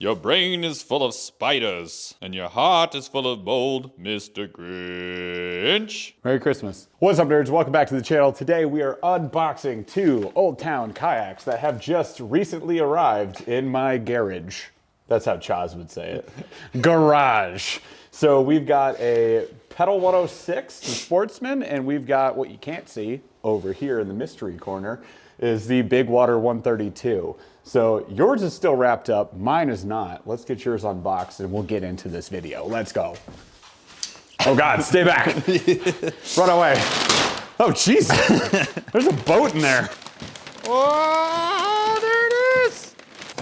Your brain is full of spiders, and your heart is full of bold Mr. Grinch. Merry Christmas. What's up, nerds? Welcome back to the channel. Today we are unboxing 2 Old Town Kayaks that have just recently arrived in my garage. That's how Chaz would say it. Garage. So we've got a Pedal 106 Sportsman, and we've got what you can't see over here in the mystery corner is the Big Water 132. So yours is still wrapped up, mine is not. Let's get yours unboxed and we'll get into this video. Let's go. Oh God, stay back. Run away. Oh jeez, there's a boat in there. Oh, there it is.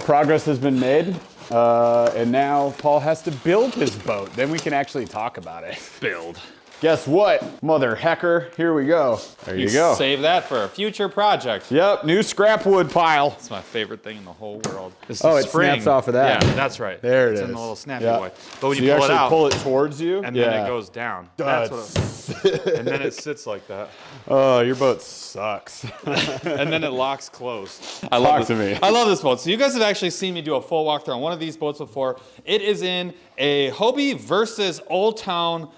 Progress has been made, and now Paul has to build his boat. Then we can actually talk about it. Build. Guess what, mother hecker? Here we go. There you go. Save that for a future project. Yep, new scrap wood pile. It's my favorite thing in the whole world. This Oh, is it spring. snaps off of that. Yeah, that's right. There it it's is. in the little snappy Yep. boy. But when So you pull it actually out, pull it towards you, and then it goes down. That's what and then it sits like that. Oh, your boat sucks. And then it locks closed. Talk to me. I love this boat. So you guys have actually seen me do a full walkthrough on one of these boats before. It is in a Hobie versus Old Town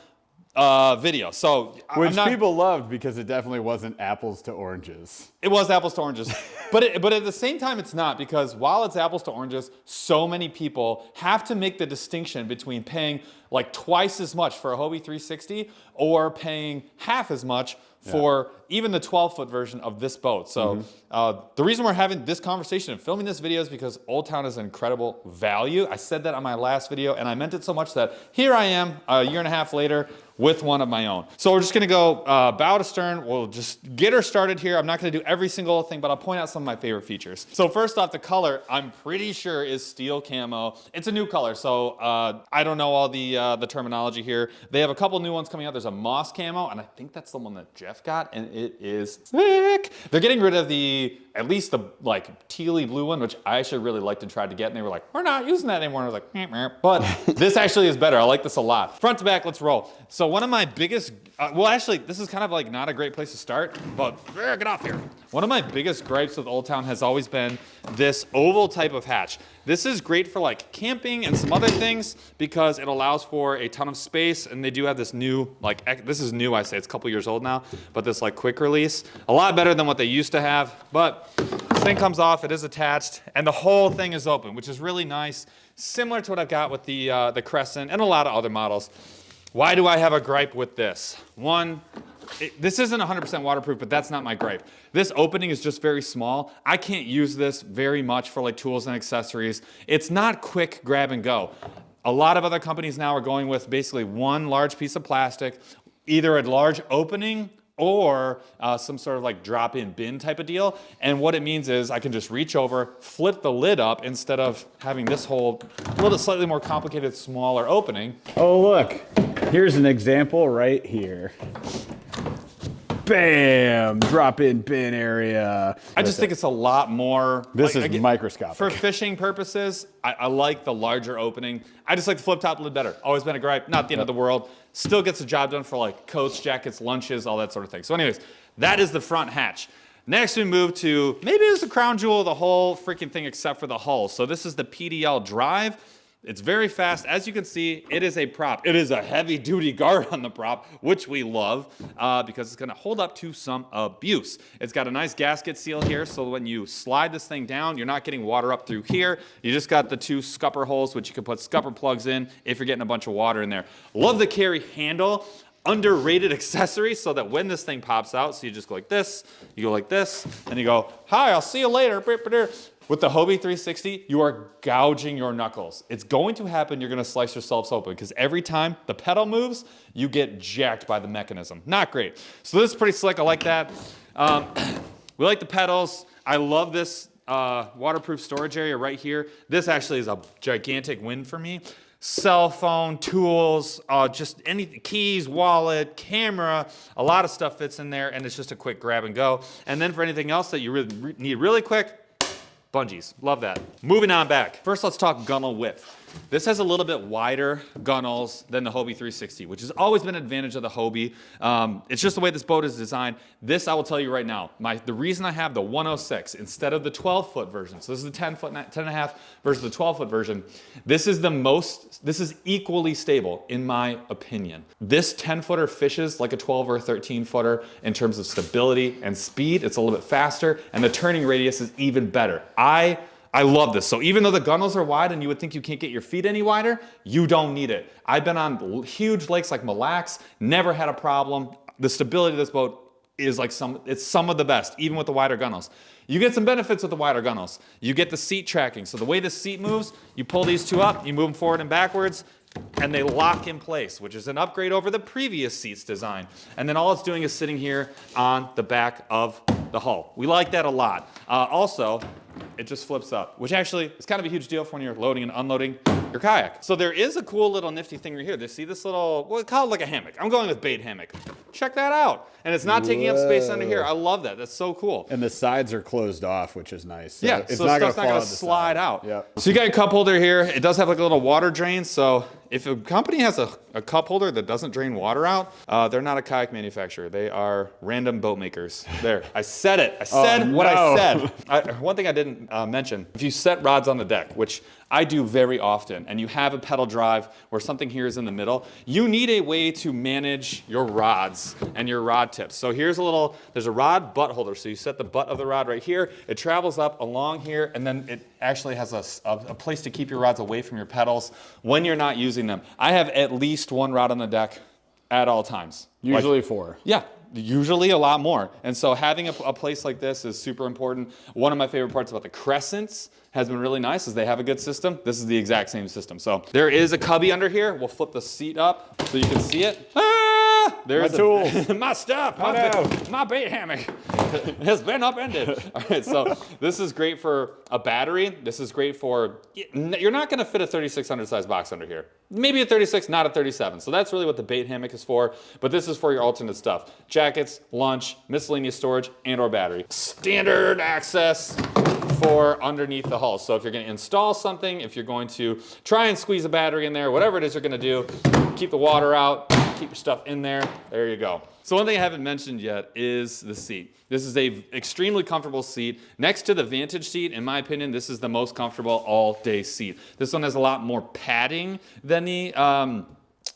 video. So Which people loved because it definitely wasn't apples to oranges. it was apples to oranges, but at the same time it's not, because while it's apples to oranges, so many people have to make the distinction between paying like twice as much for a Hobie 360 or paying half as much for even the 12-foot version of this boat. So the reason we're having this conversation and filming this video is because Old Town is an incredible value. I said that on my last video, and I meant it so much that here I am a year and a half later with one of my own. So we're just gonna go bow to stern. We'll just get her started here. I'm not gonna do every single thing, but I'll point out some of my favorite features. So first off, the color, I'm pretty sure is steel camo. It's a new color, so I don't know all the terminology here. They have a couple new ones coming out. There's a moss camo, and I think that's the one that Jeff got, and it is sick. They're getting rid of at least the like tealy blue one, which I actually really liked and tried to get, and they were like, we're not using that anymore. And I was like, meh, meh. But this actually is better. I like this a lot. Front to back, let's roll. So one of my biggest, well actually, this is kind of like not a great place to start, but get off here. One of my biggest gripes with Old Town has always been this oval type of hatch. This is great for like camping and some other things because it allows for a ton of space, and they do have this new, like, this is new, I say, it's a couple years old now, but this like quick release, a lot better than what they used to have. But this thing comes off, it is attached, and the whole thing is open, which is really nice, similar to what I've got with the Crescent and a lot of other models. Why do I have a gripe with this? One, this isn't 100% waterproof, but that's not my gripe. This opening is just very small. I can't use this very much for like tools and accessories. It's not quick grab and go. A lot of other companies now are going with basically one large piece of plastic, either a large opening or some sort of like drop-in bin type of deal. And what it means is I can just reach over, flip the lid up instead of having this whole little slightly more complicated, smaller opening. Oh look, here's an example right here. Bam! Drop-in bin area. I just think it's a lot more. This like, is microscopic. For fishing purposes, I like the larger opening. I just like the flip top lid better. Always been a gripe, not the end of the world. Still gets the job done for like coats, jackets, lunches, all that sort of thing. So anyways, that is the front hatch. Next we move to, maybe it's the crown jewel of the whole freaking thing except for the hull. So this is the PDL drive. It's very fast. As you can see, it is a prop. It is a heavy duty guard on the prop, which we love because it's gonna hold up to some abuse. It's got a nice gasket seal here, so when you slide this thing down, you're not getting water up through here. You just got the 2 scupper holes, which you can put scupper plugs in if you're getting a bunch of water in there. Love the carry handle. Underrated accessory, so that when this thing pops out, so you just go like this, you go like this, and you go, hi, I'll see you later. With the Hobie 360, you are gouging your knuckles. It's going to happen, you're gonna slice yourselves open, because every time the pedal moves, you get jacked by the mechanism. Not great. So this is pretty slick, I like that. We like the pedals. I love this waterproof storage area right here. This actually is a gigantic win for me. Cell phone, tools, just any keys, wallet, camera, a lot of stuff fits in there, and it's just a quick grab and go. And then for anything else that you really need really quick, bungees, love that. Moving on back. First, let's talk gunnel width. This has a little bit wider gunnels than the Hobie 360, which has always been an advantage of the Hobie. It's just the way this boat is designed. This, I will tell you right now, the reason I have the 106 instead of the 12-foot version, so this is the 10 and a half versus the 12-foot version, this is equally stable, in my opinion. This 10-footer fishes like a 12 or a 13-footer in terms of stability and speed. It's a little bit faster, and the turning radius is even better. I love this. So even though the gunnels are wide and you would think you can't get your feet any wider, you don't need it. I've been on huge lakes like Mille Lacs, never had a problem. The stability of this boat is like it's some of the best, even with the wider gunnels. You get some benefits with the wider gunnels. You get the seat tracking. So the way the seat moves, you pull these two up, you move them forward and backwards, and they lock in place, which is an upgrade over the previous seat's design. And then all it's doing is sitting here on the back of the hull. We like that a lot. Also, it just flips up, which actually is kind of a huge deal for when you're loading and unloading your kayak. So there is a cool little nifty thing right here. See this little, we'll call it like a hammock. I'm going with bait hammock. Check that out. And it's not taking up space under here. I love that. That's so cool. And the sides are closed off, which is nice. So yeah, it's so stuff's not gonna slide out. Yep. So you got your cup holder here. It does have like a little water drain. So if a company has a cup holder that doesn't drain water out, they're not a kayak manufacturer. They are random boat makers. There, I said it. I said what I said. One thing I didn't mention, if you set rods on the deck, which I do very often, and you have a pedal drive where something here is in the middle, you need a way to manage your rods and your rod tips. So there's a rod butt holder. So you set the butt of the rod right here, it travels up along here, and then it actually has a place to keep your rods away from your pedals when you're not using them. I have at least one rod on the deck at all times. Usually 4. Yeah. Usually a lot more. And so having a place like this is super important. One of my favorite parts about the Crescents has been really nice is they have a good system. This is the exact same system. So there is a cubby under here. We'll flip the seat up so you can see it. There's my tools. My stuff. My bait hammock has been upended. All right, so this is great for a battery. This is great for, you're not gonna fit a 3600 size box under here. Maybe a 36, not a 37. So that's really what the bait hammock is for, but this is for your alternate stuff. Jackets, lunch, miscellaneous storage, and or battery. Standard access for underneath the hull. So if you're gonna install something, if you're going to try and squeeze a battery in there, whatever it is you're gonna do, keep the water out, keep your stuff in there, there you go. So one thing I haven't mentioned yet is the seat. This is a extremely comfortable seat. Next to the Vantage seat, in my opinion, this is the most comfortable all-day seat. This one has a lot more padding than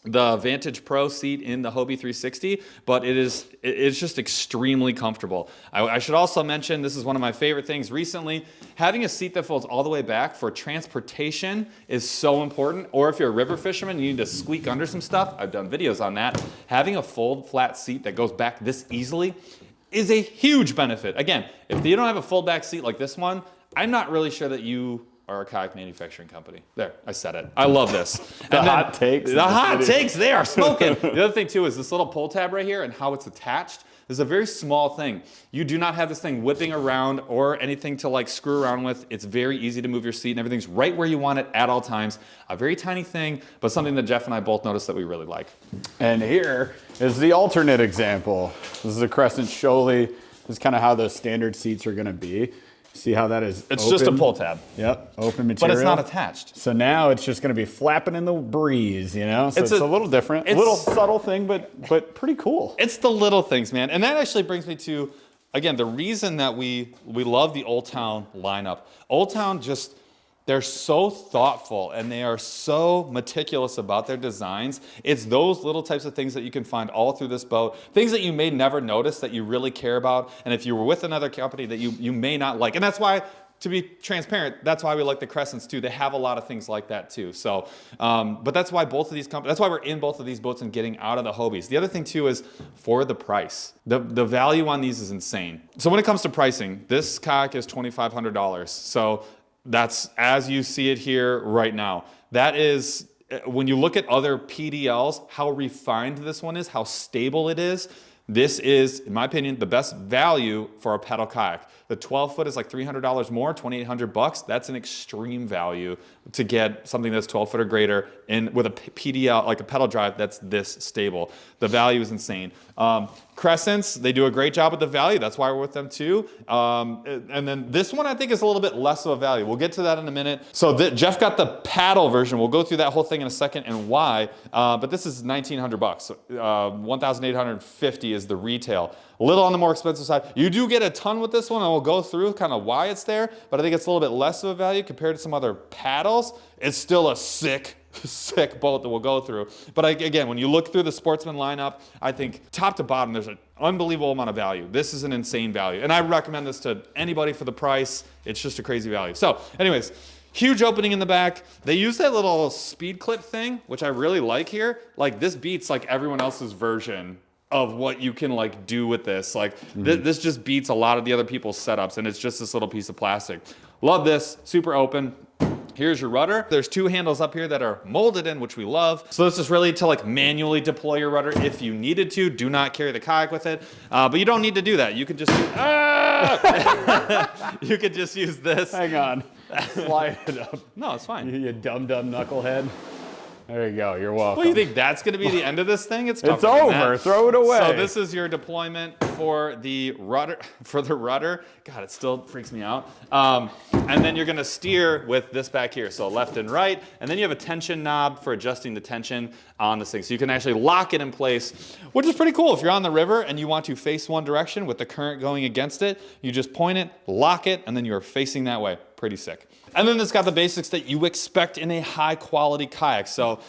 the Vantage Pro seat in the Hobie 360, but it's just extremely comfortable. I should also mention, this is one of my favorite things recently, having a seat that folds all the way back for transportation is so important. Or if you're a river fisherman, you need to squeak under some stuff. I've done videos on that. Having a fold flat seat that goes back this easily is a huge benefit. Again, if you don't have a fold back seat like this one, I'm not really sure that you are a kayak manufacturing company. There, I said it. I love this. The hot takes. The hot takes, they are smoking. The other thing too is this little pull tab right here and how it's attached. This is a very small thing. You do not have this thing whipping around or anything to like screw around with. It's very easy to move your seat and everything's right where you want it at all times. A very tiny thing, but something that Jeff and I both noticed that we really like. And here is the alternate example. This is a Crescent Shoaly. This is kind of how the standard seats are gonna be. See how that is It's open? just a pull tab. Yep, open material. But it's not attached. So now it's just gonna be flapping in the breeze, you know? So it's a little different. A little subtle thing, but pretty cool. It's the little things, man. And that actually brings me to, again, the reason that we love the Old Town lineup. Old Town just, they're so thoughtful and they are so meticulous about their designs. It's those little types of things that you can find all through this boat, things that you may never notice that you really care about. And if you were with another company that you may not like. And that's why, to be transparent, that's why we like the Crescents too. They have a lot of things like that too. So, but that's why both of these companies, that's why we're in both of these boats and getting out of the Hobies. The other thing too is for the price. The value on these is insane. So when it comes to pricing, this kayak is $2,500. So that's as you see it here right now. That is, when you look at other PDLs, how refined this one is, how stable it is. This is, in my opinion, the best value for a pedal kayak. The 12 foot is like $300 more, $2,800. That's an extreme value to get something that's 12 foot or greater with a PDL, like a pedal drive that's this stable. The value is insane. Crescents, they do a great job with the value. That's why we're with them too. And then this one I think is a little bit less of a value. We'll get to that in a minute. So Jeff got the paddle version. We'll go through that whole thing in a second and why. But this is $1,900. $1,850 is the retail. A little on the more expensive side. You do get a ton with this one, and we'll go through kind of why it's there, but I think it's a little bit less of a value compared to some other paddles. It's still a sick boat that we'll go through. But again, when you look through the Sportsman lineup, I think top to bottom, there's an unbelievable amount of value. This is an insane value. And I recommend this to anybody for the price. It's just a crazy value. So anyways, huge opening in the back. They use that little speed clip thing, which I really like here. Like this beats like everyone else's version of what you can like do with this. Like this just beats a lot of the other people's setups, and it's just this little piece of plastic. Love this, super open. Here's your rudder. There's two handles up here that are molded in, which we love. So this is really to like manually deploy your rudder if you needed to. Do not carry the kayak with it, but you don't need to do that. You could just you could just use this. Hang on, slide it up. No, it's fine. You dumb knucklehead. There you go, you're welcome. Well, you think that's gonna be the end of this thing? It's over, throw it away. So this is your deployment for the rudder. God, it still freaks me out. And then you're gonna steer with this back here, so left and right, and then you have a tension knob for adjusting the tension on this thing. So you can actually lock it in place, which is pretty cool. If you're on the river and you want to face one direction with the current going against it, you just point it, lock it, and then you're facing that way. Pretty sick. And then it's got the basics that you expect in a high quality kayak. So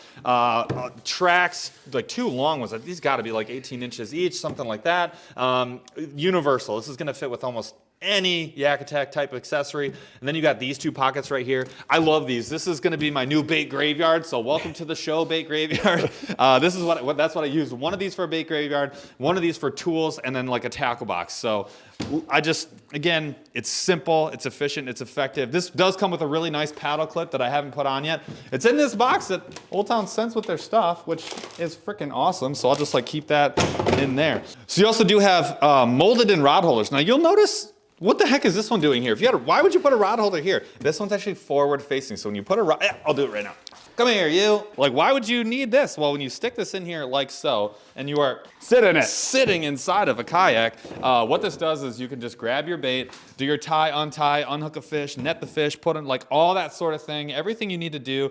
tracks, like two long ones, these gotta be like 18 inches each, something like that. Universal, this is gonna fit with almost any Yak Attack type of accessory. And then you got these two pockets right here. I love these. This is gonna be my new bait graveyard. So welcome to the show, bait graveyard. This is that's what I use. One of these for a bait graveyard, one of these for tools, and then like a tackle box. So again, it's simple, it's efficient, it's effective. This does come with a really nice paddle clip that I haven't put on yet. It's in this box that Old Town sends with their stuff, which is freaking awesome. So I'll just like keep that in there. So you also do have molded in rod holders. Now you'll notice, what the heck is this one doing here? Why would you put a rod holder here? This one's actually forward facing. So when you put a rod, I'll do it right now. Come here, you. Like, why would you need this? Well, when you stick this in here like so, and you are sitting inside of a kayak, what this does is you can just grab your bait, do your tie, unhook a fish, net the fish, put in like all that sort of thing, everything you need to do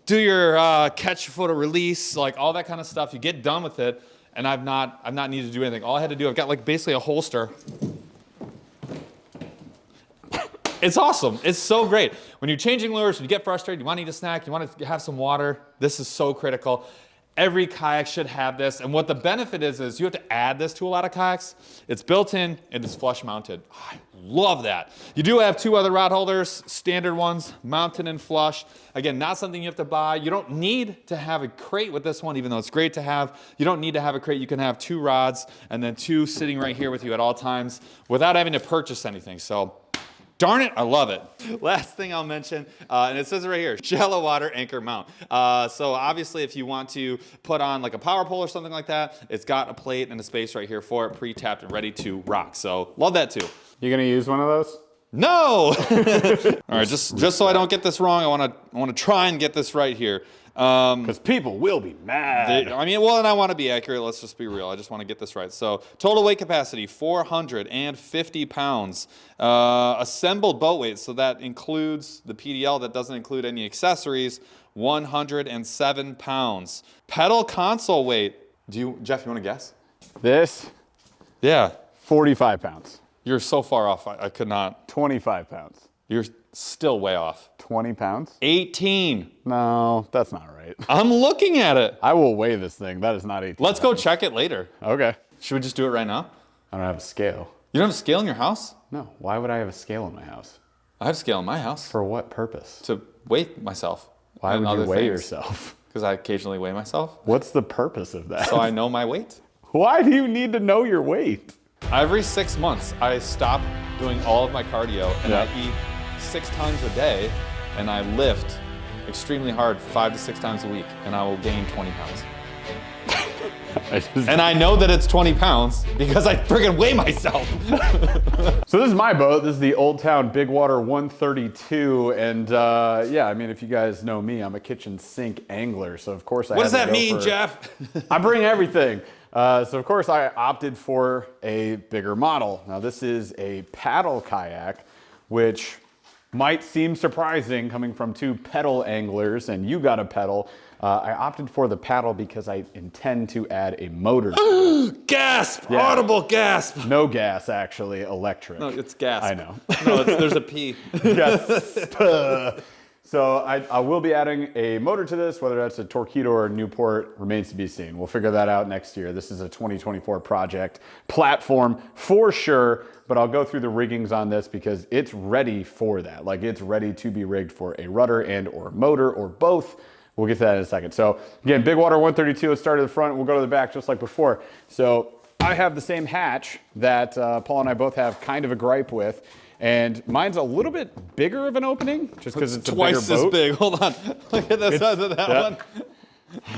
your catch, photo, release, like all that kind of stuff. You get done with it, and I've not needed to do anything. All I had to do, I've got like basically a holster. It's awesome. It's so great. When you're changing lures, when you get frustrated, you want to eat a snack, you want to have some water, this is so critical. Every kayak should have this. And what the benefit is you have to add this to a lot of kayaks. It's built in and it's flush mounted. I love that. You do have two other rod holders, standard ones, mounted and flush. Again, not something you have to buy. You don't need to have a crate with this one, even though it's great to have. You don't need to have a crate. You can have two rods and then two sitting right here with you at all times without having to purchase anything. So darn it, I love it. Last thing I'll mention, and it says it right here, shallow water anchor mount. So obviously if you want to put on like a power pole or something like that, it's got a plate and a space right here for it, pre-tapped and ready to rock. So love that too. You gonna use one of those? No! All right, just so I don't get this wrong, I wanna try and get this right here. Because people will be mad. And I want to be accurate. Let's just be real. I just want to get this right. So total weight capacity, 450 pounds. Assembled boat weight, so that includes the PDL, that doesn't include any accessories, 107 pounds. Pedal console weight, Jeff, you want to guess? This? Yeah. 45 pounds. You're so far off, I could not. 25 pounds. You're still way off. 20 pounds? 18. No, that's not right. I'm looking at it. I will weigh this thing. That is not 18 Let's go check it later. Okay. Should we just do it right now? I don't have a scale. You don't have a scale in your house? No. Why would I have a scale in my house? I have a scale in my house. For what purpose? To weigh myself. Why would you weigh yourself? Because I occasionally weigh myself. What's the purpose of that? So I know my weight. Why do you need to know your weight? Every 6 months, I stop doing all of my cardio and I eat 6 times a day and I lift extremely hard 5 to 6 times a week and I will gain 20 pounds. And I know that it's 20 pounds because I friggin' weigh myself. So this is my boat. This is the Old Town Big Water 132. And yeah, I mean, if you guys know me, I'm a kitchen sink angler. So of course I What does that mean, Jeff? I bring everything. So of course I opted for a bigger model. Now this is a paddle kayak, which might seem surprising coming from two pedal anglers, and you got a pedal. I opted for the paddle because I intend to add a motor. Gasp! Yeah. Audible gasp! No gas, actually, electric. No, it's gasp. I know. No, there's a P. Gasp. So I will be adding a motor to this, whether that's a Torpedo or a Newport remains to be seen. We'll figure that out next year. This is a 2024 project platform for sure, but I'll go through the riggings on this because it's ready for that. Like it's ready to be rigged for a rudder and or motor or both. We'll get to that in a second. So again, Big Water 132, let's start at the front. We'll go to the back just like before. So I have the same hatch that Paul and I both have kind of a gripe with. And mine's a little bit bigger of an opening, just because it's a bigger boat. Twice as big. Hold on. Look at the size of that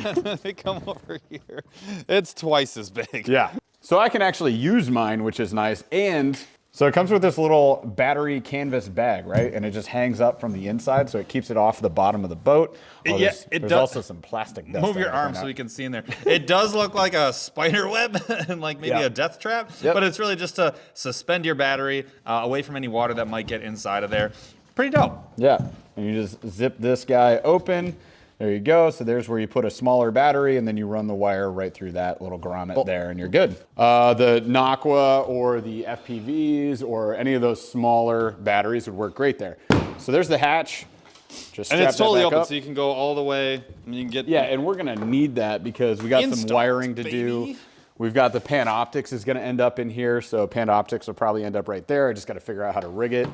one. Let me come over here. It's twice as big. Yeah. So I can actually use mine, which is nice. And so it comes with this little battery canvas bag, right? And it just hangs up from the inside, so it keeps it off the bottom of the boat. Oh, Yeah, there's also some plastic dust. Move your arm so we can see in there. It does look like a spider web and like maybe a death trap, but it's really just to suspend your battery away from any water that might get inside of there. Pretty dope. Yeah, and you just zip this guy open. There you go. So there's where you put a smaller battery and then you run the wire right through that little grommet there and you're good. The Naqua or the FPVs or any of those smaller batteries would work great there. So there's the hatch. Just and it's totally open, up. so you can go all the way. And you can get and we're gonna need that because we got some wiring to do. We've got the Panoptics is gonna end up in here, so Panoptics will probably end up right there. I just gotta figure out how to rig it.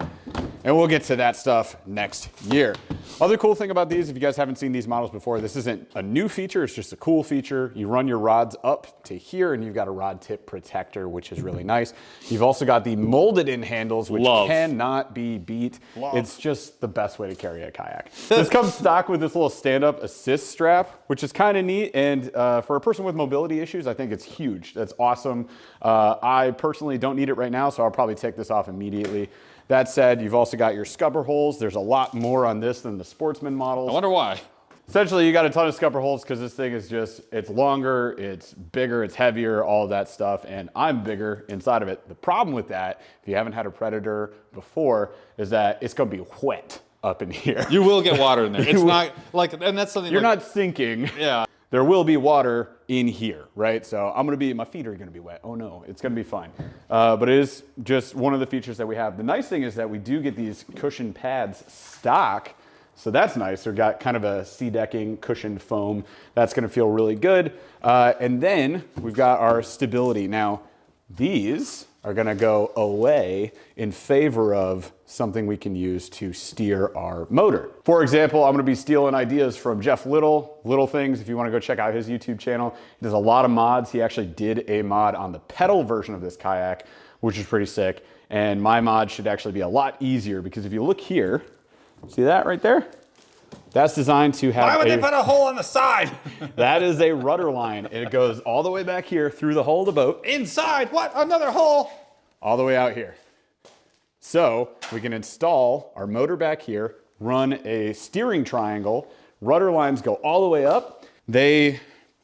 And we'll get to that stuff next year. Other cool thing about these, if you guys haven't seen these models before, this isn't a new feature, it's just a cool feature. You run your rods up to here and you've got a rod tip protector, which is really nice. You've also got the molded in handles, which cannot be beat. It's just the best way to carry a kayak. This comes stock with this little stand-up assist strap, which is kind of neat. And for a person with mobility issues, I think it's huge. That's awesome. I personally don't need it right now, so I'll probably take this off immediately. That said, you've also got your scupper holes. There's a lot more on this than the Sportsman models. I wonder why. Essentially, you got a ton of scupper holes because this thing is just, it's longer, it's bigger, it's heavier, all of that stuff, and I'm bigger inside of it. The problem with that, if you haven't had a Predator before, is that it's gonna be wet up in here. You will get water in there. It's not like, and that's something you're not sinking. Yeah. There will be water in here, right? So my feet are gonna be wet. Oh no, it's gonna be fine. But it is just one of the features that we have. The nice thing is that we do get these cushion pads stock. So that's nice. They've got kind of a sea decking cushioned foam. That's gonna feel really good. And then we've got our stability. Now, these are gonna go away in favor of something we can use to steer our motor. For example, I'm gonna be stealing ideas from Jeff Little Things. If you wanna go check out his YouTube channel, he does a lot of mods. He actually did a mod on the pedal version of this kayak, which is pretty sick. And my mod should actually be a lot easier because if you look here, see that right there? That's designed to have Why would they put a hole on the side? That is a rudder line. And it goes all the way back here through the hull of the boat. Inside, what? Another hole? All the way out here. So we can install our motor back here, run a steering triangle, rudder lines go all the way up. They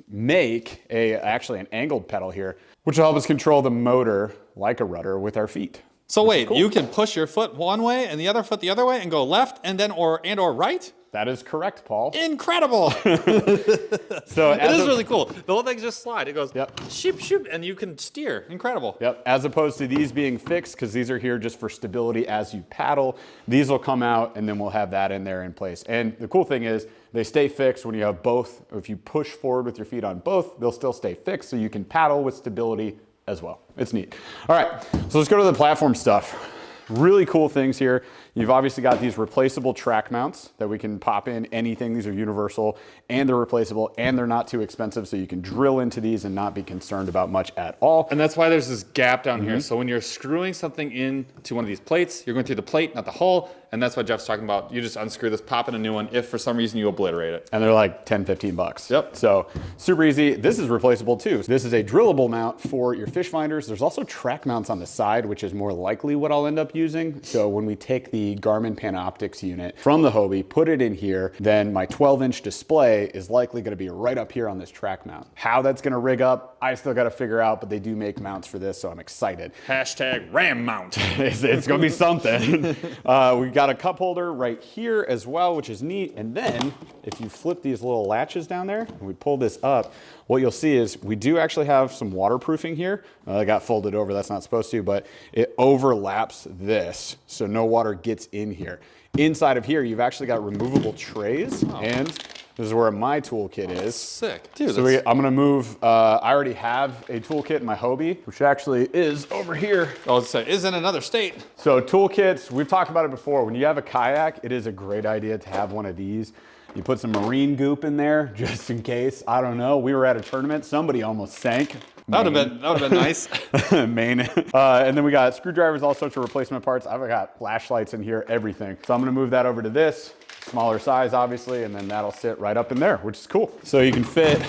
make actually an angled pedal here, which will help us control the motor like a rudder with our feet. So wait, you can push your foot one way and the other foot the other way and go left and then or right? That is correct, Paul. Incredible. So it is really cool. The whole thing just slide. It goes shoop, shoop, and you can steer. Incredible. Yep, as opposed to these being fixed, because these are here just for stability as you paddle. These will come out and then we'll have that in there in place. And the cool thing is they stay fixed when you have both. If you push forward with your feet on both, they'll still stay fixed so you can paddle with stability as well. It's neat. All right, so let's go to the platform stuff. Really cool things here. You've obviously got these replaceable track mounts that we can pop in anything. These are universal and they're replaceable and they're not too expensive, so you can drill into these and not be concerned about much at all. And that's why there's this gap down here. So when you're screwing something into one of these plates, you're going through the plate, not the hull. And that's what Jeff's talking about. You just unscrew this, pop in a new one if for some reason you obliterate it. And they're like 10, 15 bucks. Yep. So super easy. This is replaceable too. This is a drillable mount for your fish finders. There's also track mounts on the side, which is more likely what I'll end up using. So when we take the Garmin Panoptix unit from the Hobie, put it in here, then my 12-inch display is likely going to be right up here on this track mount. How that's going to rig up, I still got to figure out, but they do make mounts for this, so I'm excited. Hashtag Ram mount. It's going to be something. We got a cup holder right here as well, which is neat. And then if you flip these little latches down there and we pull this up, what you'll see is we do actually have some waterproofing here. I got folded over, that's not supposed to, but it overlaps this so no water gets in here. Inside of here, you've actually got removable trays, and this is where my toolkit is. Sick. Dude, so I'm gonna move, I already have a toolkit in my Hobie, which actually is over here. Oh, it's is in another state. So toolkits, we've talked about it before. When you have a kayak, it is a great idea to have one of these. You put some marine goop in there, just in case. I don't know, we were at a tournament, somebody almost sank. That would have been nice. Main. And then we got screwdrivers, all sorts of replacement parts. I've got flashlights in here, everything. So I'm gonna move that over to this, smaller size obviously, and then that'll sit right up in there, which is cool. So you can fit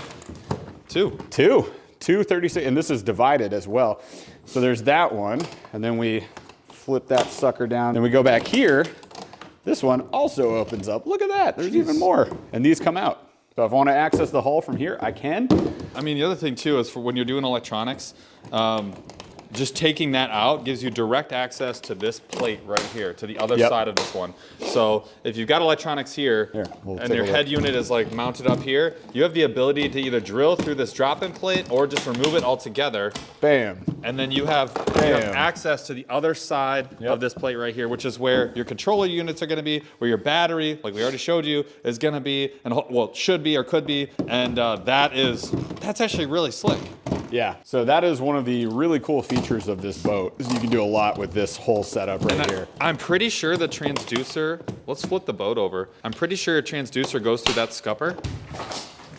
two 36, and this is divided as well. So there's that one, and then we flip that sucker down. Then we go back here. This one also opens up. Look at that, there's even more. And these come out. So if I want to access the hull from here, I can. I mean, the other thing too is for when you're doing electronics, just taking that out gives you direct access to this plate right here, to the other side of this one. So if you've got electronics here, and your head unit is like mounted up here, you have the ability to either drill through this drop-in plate or just remove it altogether. Bam. And then you have access to the other side of this plate right here, which is where your controller units are going to be, where your battery, like we already showed you, is going to be, and well, should be or could be, and that's actually really slick. Yeah, so that is one of the really cool features of this boat. Is you can do a lot with this whole setup right here. I'm pretty sure the transducer, let's flip the boat over. I'm pretty sure a transducer goes through that scupper.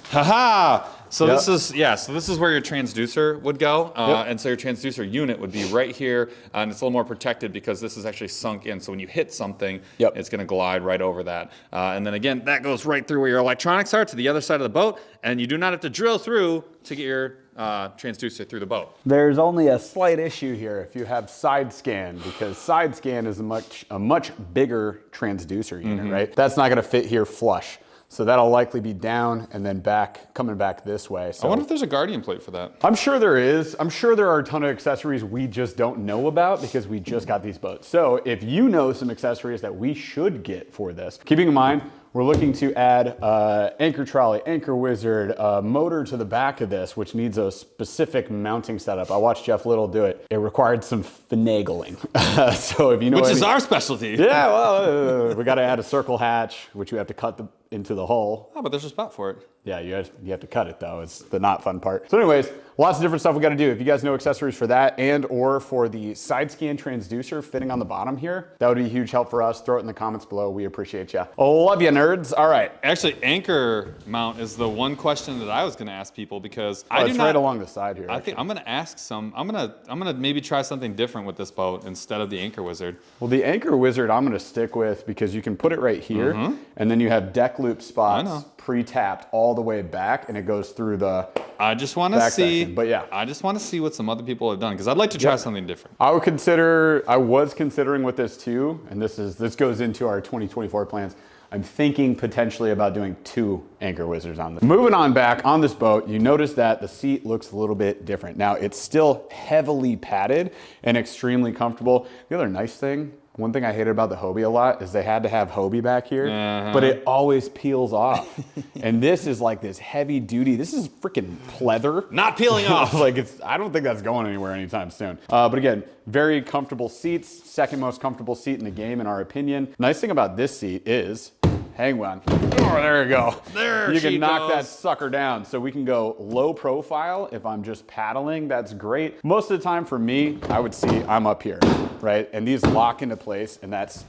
Haha! So this is where your transducer would go. And so your transducer unit would be right here, and it's a little more protected because this is actually sunk in. So when you hit something, it's gonna glide right over that. And then again, that goes right through where your electronics are to the other side of the boat, and you do not have to drill through to get your transducer through the boat. There's only a slight issue here if you have side scan, because side scan is a much bigger transducer unit, right? That's not gonna fit here flush. So that'll likely be down and then coming back this way. So I wonder if there's a Guardian plate for that. I'm sure there is. I'm sure there are a ton of accessories we just don't know about because we just got these boats. So if you know some accessories that we should get for this, keeping in mind, we're looking to add anchor trolley, anchor wizard, motor to the back of this, which needs a specific mounting setup. I watched Jeff Little do it. It required some finagling. So if you know, which is our specialty. Yeah, well, we got to add a circle hatch, which you have to cut into the hull. Oh, but there's a spot for it. Yeah, you have to cut it though. It's the not fun part. So anyways, lots of different stuff we got to do. If you guys know accessories for that and or for the side scan transducer fitting on the bottom here, that would be a huge help for us. Throw it in the comments below. We appreciate you. Love you, nerds. All right. Actually, anchor mount is the one question that I was going to ask people because it's right along the side here. I think I'm going to ask some. I'm gonna maybe try something different with this boat instead of the anchor wizard. Well, the anchor wizard I'm going to stick with because you can put it right here, and then you have deck loop spots pre-tapped all the way back, and it goes through the I just want to see, section. But yeah, I just want to see what some other people have done because I'd like to try something different. I was considering with this too, and this goes into our 2024 plans. I'm thinking potentially about doing 2 anchor wizards on this. Moving on back on this boat, you notice that the seat looks a little bit different. Now it's still heavily padded and extremely comfortable. The other nice thing, one thing I hated about the Hobie a lot is they had to have Hobie back here, but it always peels off. And this is like this heavy duty, this is freaking pleather. Not peeling off. I don't think that's going anywhere anytime soon. But again, very comfortable seats, second most comfortable seat in the game in our opinion. Nice thing about this seat is, hang on. Oh, there you go. There you can knock that sucker down. So we can go low profile if I'm just paddling. That's great. Most of the time for me, I would see I'm up here, right? And these lock into place, and that's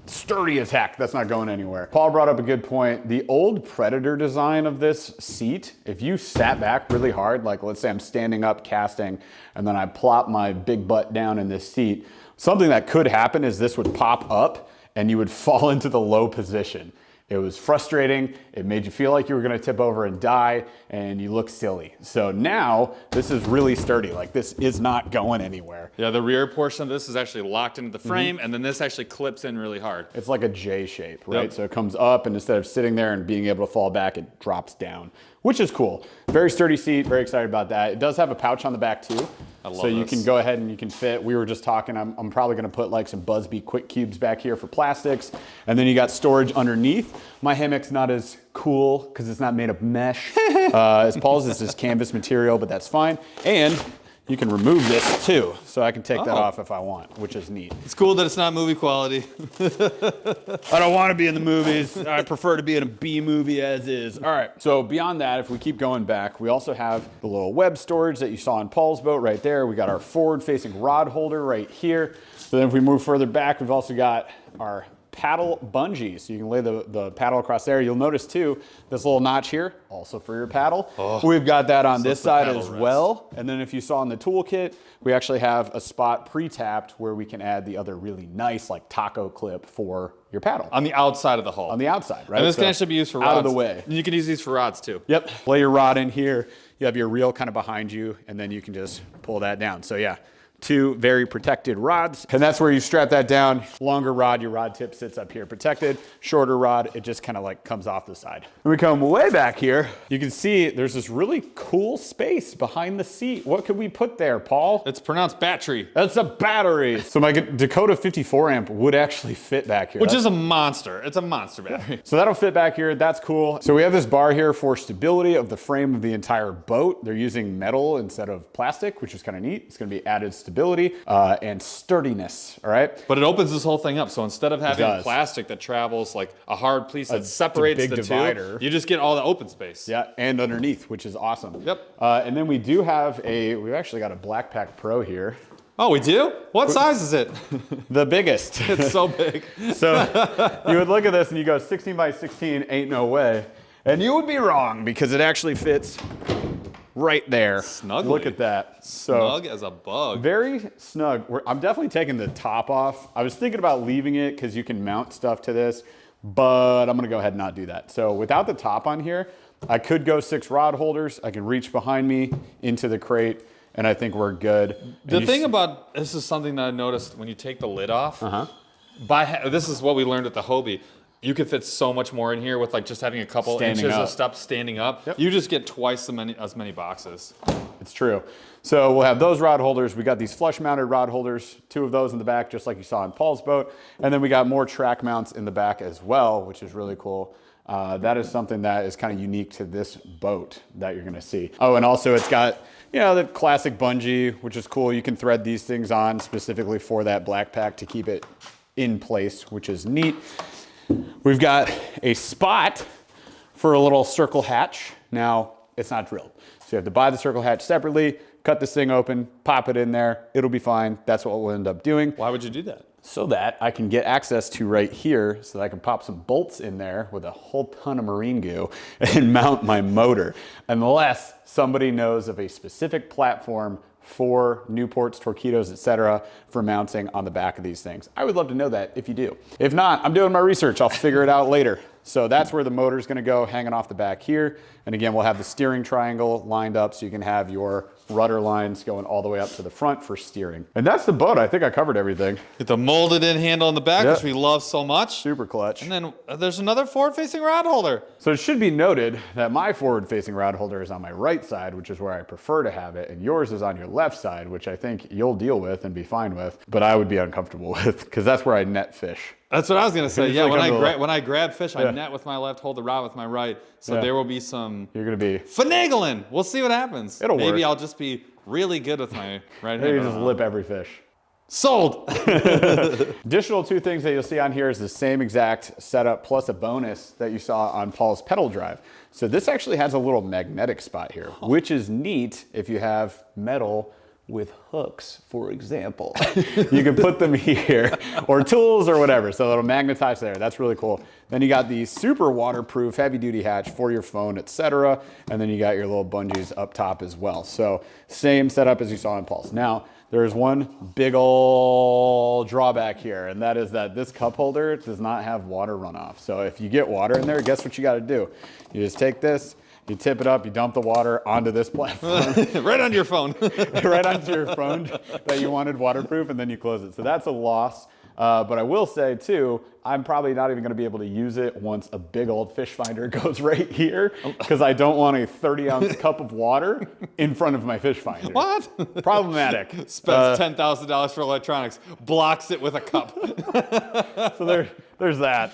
sturdy as heck. That's not going anywhere. Paul brought up a good point. The old Predator design of this seat, if you sat back really hard, like let's say I'm standing up casting and then I plop my big butt down in this seat, something that could happen is this would pop up and you would fall into the low position. It was frustrating. It made you feel like you were gonna tip over and die, and you look silly. So now this is really sturdy. Like this is not going anywhere. Yeah, the rear portion of this is actually locked into the frame, and then this actually clips in really hard. It's like a J shape, right? Yep. So it comes up, and instead of sitting there and being able to fall back, it drops down, which is cool. Very sturdy seat, very excited about that. It does have a pouch on the back too. I love so you this. can go ahead and you can fit. We were just talking, I'm probably gonna put like some Buzbe quick cubes back here for plastics. And then you got storage underneath. My hammock's not as cool because it's not made of mesh. As Paul's is just canvas material, but that's fine. And you can remove this too. So I can take that off if I want, which is neat. It's cool that it's not movie quality. I don't want to be in the movies. I prefer to be in a B movie as is. All right, so beyond that, if we keep going back, we also have the little web storage that you saw on Paul's boat right there. We got our forward-facing rod holder right here. So then if we move further back, we've also got our paddle bungee. So you can lay the paddle across there. You'll notice too, this little notch here, also for your paddle. We've got that on this side as well. And then if you saw in the toolkit, we actually have a spot pre-tapped where we can add the other really nice like taco clip for your paddle. On the outside of the hull. On the outside, right? And this can actually be used for rods. Out of the way. You can use these for rods too. Yep, lay your rod in here. You have your reel kind of behind you, and then you can just pull that down. So yeah, two very protected rods. And that's where you strap that down. Longer rod, your rod tip sits up here protected. Shorter rod, it just kind of like comes off the side. When we come way back here, you can see there's this really cool space behind the seat. What could we put there, Paul? It's pronounced battery. That's a battery. So my Dakota 54 amp would actually fit back here. Which is a monster. It's a monster battery. So that'll fit back here, that's cool. So we have this bar here for stability of the frame of the entire boat. They're using metal instead of plastic, which is kind of neat. It's gonna be added stability and sturdiness, all right? But it opens this whole thing up. So instead of having plastic that travels like a hard piece that separates big the divider. two, you just get all the open space. Yeah, and underneath, which is awesome. Yep. And then we do have we've actually got a Black Pack Pro here. Oh, we do? What size is it? The biggest. It's so big. So you would look at this and you go 16 by 16, ain't no way. And you would be wrong because it actually fits right there. Snugly. Look at that. Snug as a bug. Very snug. I'm definitely taking the top off. I was thinking about leaving it because you can mount stuff to this, but I'm gonna go ahead and not do that. So without the top on here, I could go 6 rod holders. I can reach behind me into the crate, and I think we're good. The thing about this is something that I noticed when you take the lid off. This is what we learned at the Hobie. You could fit so much more in here with like just having a couple inches of stuff standing up. Yep. You just get twice as many boxes. It's true. So we'll have those rod holders. We got these flush mounted rod holders, 2 of those in the back, just like you saw in Paul's boat. And then we got more track mounts in the back as well, which is really cool. That is something that is kind of unique to this boat that you're gonna see. Oh, and also it's got, you know, the classic bungee, which is cool. You can thread these things on specifically for that Black Pack to keep it in place, which is neat. We've got a spot for a little circle hatch. Now, it's not drilled. So you have to buy the circle hatch separately, cut this thing open, pop it in there. It'll be fine. That's what we'll end up doing. Why would you do that? So that I can get access to right here so that I can pop some bolts in there with a whole ton of marine goo and mount my motor. Unless somebody knows of a specific platform for Newports, Torpedoes, etc., for mounting on the back of these things. I would love to know that if you do. If not, I'm doing my research. I'll figure it out later. So that's where the motor is going to go, hanging off the back here. And again, we'll have the steering triangle lined up so you can have your rudder lines going all the way up to the front for steering. And that's the boat. I think I covered everything. Get the molded in handle on the back, which we love so much. Super clutch. And then there's another forward-facing rod holder. So it should be noted that my forward-facing rod holder is on my right side, which is where I prefer to have it, and yours is on your left side, which I think you'll deal with and be fine with, but I would be uncomfortable with, because that's where I net fish. That's what I was gonna say. Yeah, like when I grab fish, I net with my left, hold the rod with my right. So there will be some You're gonna be finagling. We'll see what happens. It'll Maybe work. I'll just be really good with my right hand. you just lip every fish. Sold. Additional 2 things that you'll see on here is the same exact setup plus a bonus that you saw on Paul's pedal drive. So this actually has a little magnetic spot here, which is neat if you have metal with hooks, for example. You can put them here, or tools or whatever, so it'll magnetize there. That's really cool. Then you got the super waterproof heavy duty hatch for your phone, etc. And then you got your little bungees up top as well. So same setup as you saw in Pulse. Now, there's one big old drawback here, and that is that this cup holder does not have water runoff. So if you get water in there, guess what you gotta do? You just take this, you tip it up, you dump the water onto this platform. Right onto your phone. Right onto your phone that you wanted waterproof, and then you close it. So that's a loss. But I will say too, I'm probably not even gonna be able to use it once a big old fish finder goes right here, because I don't want a 30-ounce cup of water in front of my fish finder. What? Problematic. Spends $10,000 for electronics, blocks it with a cup. So there's that.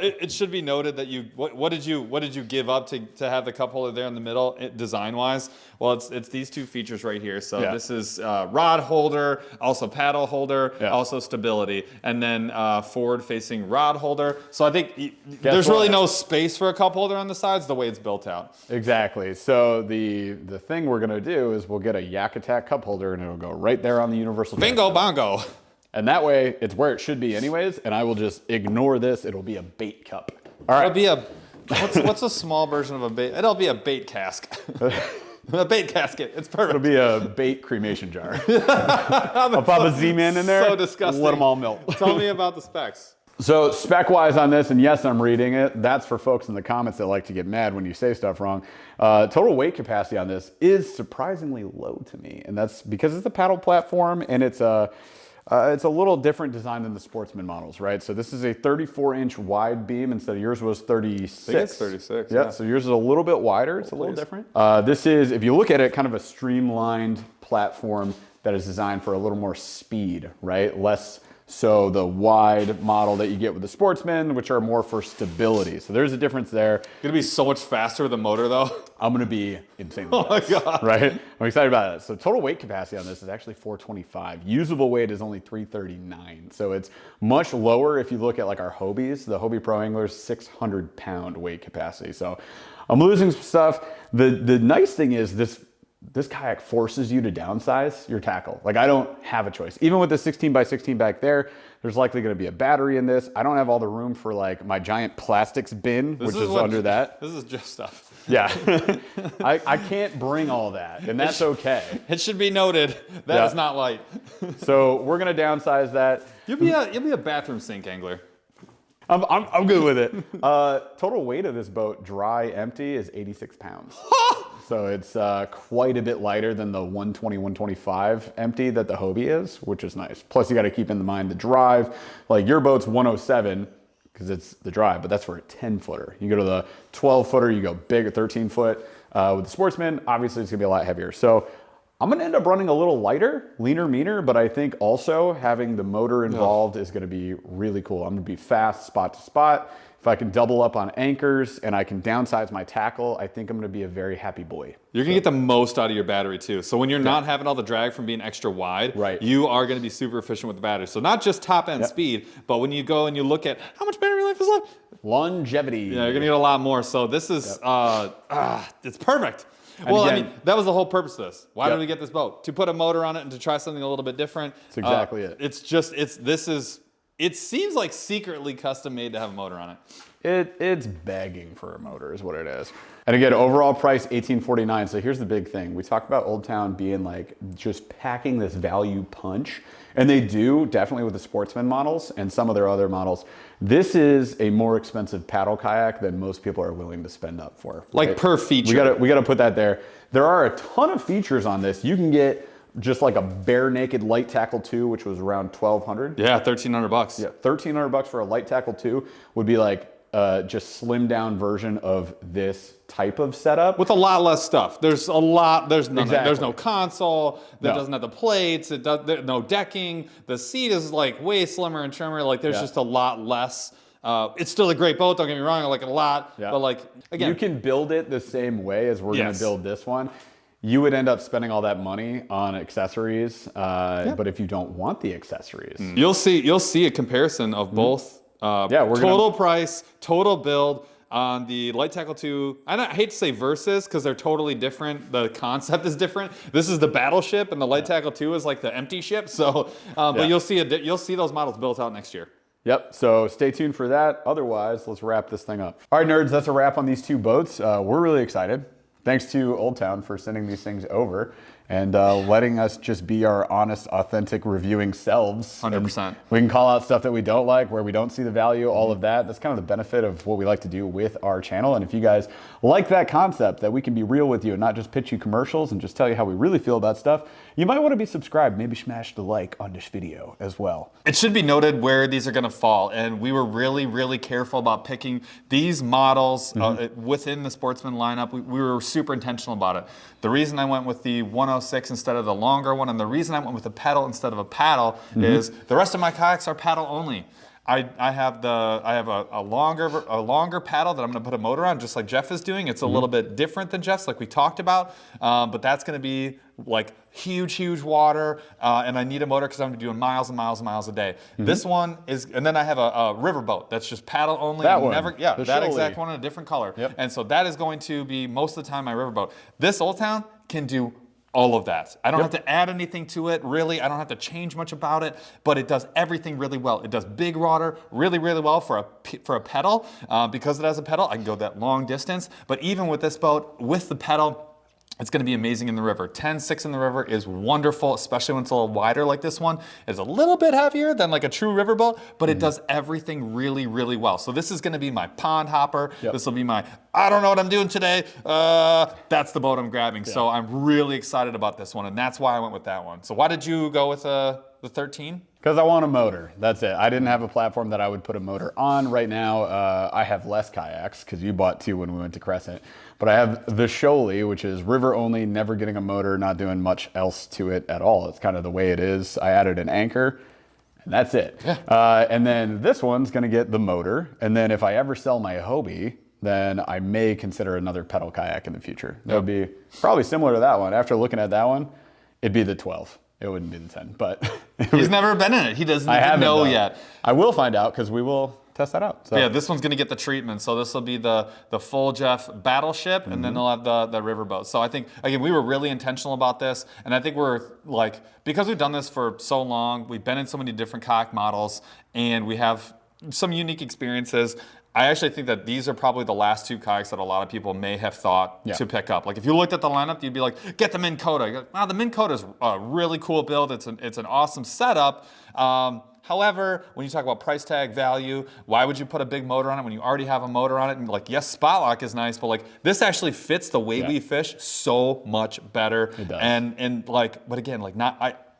It should be noted that what did you give up to have the cup holder there in the middle, design wise? Well, it's these two features right here. So this is rod holder, also paddle holder, also stability, and then forward facing rod holder. So I think there's really no space for a cup holder on the sides the way it's built out. Exactly. So the thing we're gonna do is we'll get a Yak Attack cup holder, and it'll go right there on the universal. Bingo bongo. And that way, it's where it should be anyways, and I will just ignore this. It'll be a bait cup. All right. It'll be a, what's a small version of a bait? It'll be a bait cask. A bait casket. It's perfect. It'll be a bait cremation jar. I'll pop a Z-Man in there. So disgusting. Let them all melt. Tell me about the specs. So spec-wise on this, and yes, I'm reading it. That's for folks in the comments that like to get mad when you say stuff wrong. Total weight capacity on this is surprisingly low to me, and that's because it's a paddle platform, and it's a little different design than the Sportsman models, right? So this is a 34-inch wide beam instead of yours was 36. I think it's 36. Yeah, so yours is a little bit wider. It's a little different. This is, if you look at it, kind of a streamlined platform that is designed for a little more speed, right? Less so the wide model that you get with the Sportsman, which are more for stability. So there's a difference there. Gonna be so much faster with the motor though. I'm gonna be insanely Oh my fast, God. right? I'm excited about it. So total weight capacity on this is actually 425. Usable weight is only 339. So it's much lower if you look at like our Hobies. The Hobie Pro Anglers, 600-pound weight capacity. So I'm losing some stuff. The nice thing is this kayak forces you to downsize your tackle. Like I don't have a choice. Even with the 16x16 back there, there's likely gonna be a battery in this. I don't have all the room for like my giant plastics bin, which is under that. This is just stuff. Yeah, I can't bring all that, and that's okay. It should be noted that is not light. So we're gonna downsize that. You'll be a bathroom sink angler. I'm good with it. Total weight of this boat, dry, empty, is 86 pounds. So it's quite a bit lighter than the 120, 125 empty that the Hobie is, which is nice. Plus you gotta keep in mind the drive. Like your boat's 107, because it's the drive, but that's for a 10-footer. You go to the 12-footer, you go big, a 13-foot. With the Sportsman, obviously it's gonna be a lot heavier. So I'm gonna end up running a little lighter, leaner, meaner, but I think also having the motor involved is gonna be really cool. I'm gonna be fast spot to spot. If I can double up on anchors and I can downsize my tackle, I think I'm gonna be a very happy boy. You're gonna get the most out of your battery too. So when you're not having all the drag from being extra wide, you are gonna be super efficient with the battery. So not just top end speed, but when you go and you look at how much battery life is left, longevity. Yeah, you're gonna get a lot more. So this is, it's perfect. And well, again, I mean, that was the whole purpose of this. Why did we get this boat? To put a motor on it and to try something a little bit different. That's exactly it. It seems like secretly custom made to have a motor on it. It's begging for a motor is what it is. And again, overall price $1849. So here's the big thing. We talked about Old Town being like just packing this value punch. And they do, definitely with the Sportsman models and some of their other models. This is a more expensive paddle kayak than most people are willing to spend up for. Like per feature. We gotta put that there. There are a ton of features on this. You can get just like a bare naked light tackle 2, which was around $1,200. Yeah, $1,300. Yeah, $1,300 for a light tackle 2 would be like just slimmed down version of this type of setup with a lot less stuff. There's no console that doesn't have the plates. There's no decking. The seat is like way slimmer and trimmer. Like there's just a lot less. It's still a great boat. Don't get me wrong. I like it a lot. But like again, you can build it the same way as we're going to build this one. You would end up spending all that money on accessories, but if you don't want the accessories, you'll see a comparison of both. Total price, total build, On the Light Tackle 2, I hate to say versus because they're totally different. The concept is different. This is the battleship, and the Light Tackle 2 is like the empty ship. So, but you'll see those models built out next year. Yep, so stay tuned for that. Otherwise, let's wrap this thing up. All right, nerds, that's a wrap on these 2 boats. We're really excited. Thanks to Old Town for sending these things over and letting us just be our honest, authentic reviewing selves. 100%. We can call out stuff that we don't like, where we don't see the value, all of that. That's kind of the benefit of what we like to do with our channel. And if you guys like that concept, that we can be real with you and not just pitch you commercials and just tell you how we really feel about stuff, you might want to be subscribed, maybe smash the like on this video as well. It should be noted where these are going to fall, and we were really, really careful about picking these models within the Sportsman lineup. We were super intentional about it. The reason I went with the 106 instead of the longer one, and the reason I went with a pedal instead of a paddle is the rest of my kayaks are paddle only. I have a longer paddle that I'm going to put a motor on, just like Jeff is doing. It's a little bit different than Jeff's, like we talked about, but that's going to be like huge water, and I need a motor because I'm doing miles and miles and miles a day. This one is, and then I have a river boat that's just paddle only. That one, that exact one in a different color. Yep. And so that is going to be most of the time my river boat. This Old Town can do all of that. I don't have to add anything to it, really. I don't have to change much about it, but it does everything really well. It does big water really well for a pedal. Because it has a pedal, I can go that long distance. But even with this boat, with the pedal, it's going to be amazing in the river. 10.6 in the river is wonderful, especially when it's a little wider like this one. It's a little bit heavier than like a true riverboat, but it does everything really well. So this is going to be my pond hopper. This will be my, I don't know what I'm doing today. That's the boat I'm grabbing. So I'm really excited about this one, and that's why I went with that one. So why did you go with the 13? Because I want a motor, that's it. I didn't have a platform that I would put a motor on. Right now, I have less kayaks, because you bought 2 when we went to Crescent. But I have the Shoaly, which is river only, never getting a motor, not doing much else to it at all. It's kind of the way it is. I added an anchor, and that's it. And then this one's gonna get the motor. And then if I ever sell my Hobie, then I may consider another pedal kayak in the future. That would be probably similar to that one. After looking at that one, it'd be the 12. It wouldn't be the 10, but. He's never been in it. He doesn't even know yet. I will find out, because we will test that out. So. Yeah, this one's gonna get the treatment. So this will be the full Jeff battleship, and then they'll have the riverboat. So I think, again, we were really intentional about this, and I think we're like, because we've done this for so long, we've been in so many different kayak models, and we have some unique experiences. I actually think that these are probably the last 2 kayaks that a lot of people may have thought to pick up. Like if you looked at the lineup, you'd be like, get the Minn Kota. You're like, wow, the Minn Kota is a really cool build. It's an awesome setup. However, when you talk about price tag value, why would you put a big motor on it when you already have a motor on it? And like, yes, spot lock is nice, but like this actually fits the way we fish so much better. It does. And like, but again, like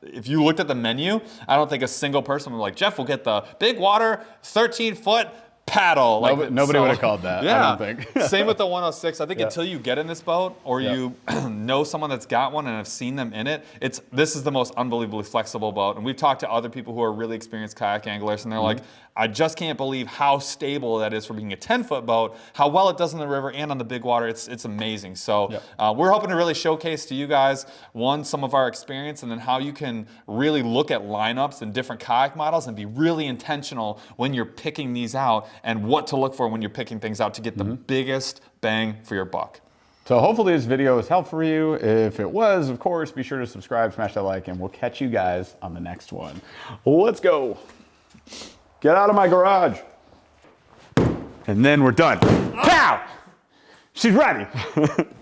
if you looked at the menu, I don't think a single person would be like, Jeff will get the big water, 13-foot paddle. Like, nobody would have called that, I don't think. Same with the 106. I think until you get in this boat or you know someone that's got one and have seen them in it, this is the most unbelievably flexible boat. And we've talked to other people who are really experienced kayak anglers, and they're like, I just can't believe how stable that is for being a 10-foot boat, how well it does in the river and on the big water. It's amazing. So we're hoping to really showcase to you guys, one, some of our experience, and then how you can really look at lineups and different kayak models and be really intentional when you're picking these out, and what to look for when you're picking things out to get the biggest bang for your buck. So hopefully this video was helpful for you. If it was, of course, be sure to subscribe, smash that like, and we'll catch you guys on the next one. Let's go. Get out of my garage. And then we're done. Pow! She's ready.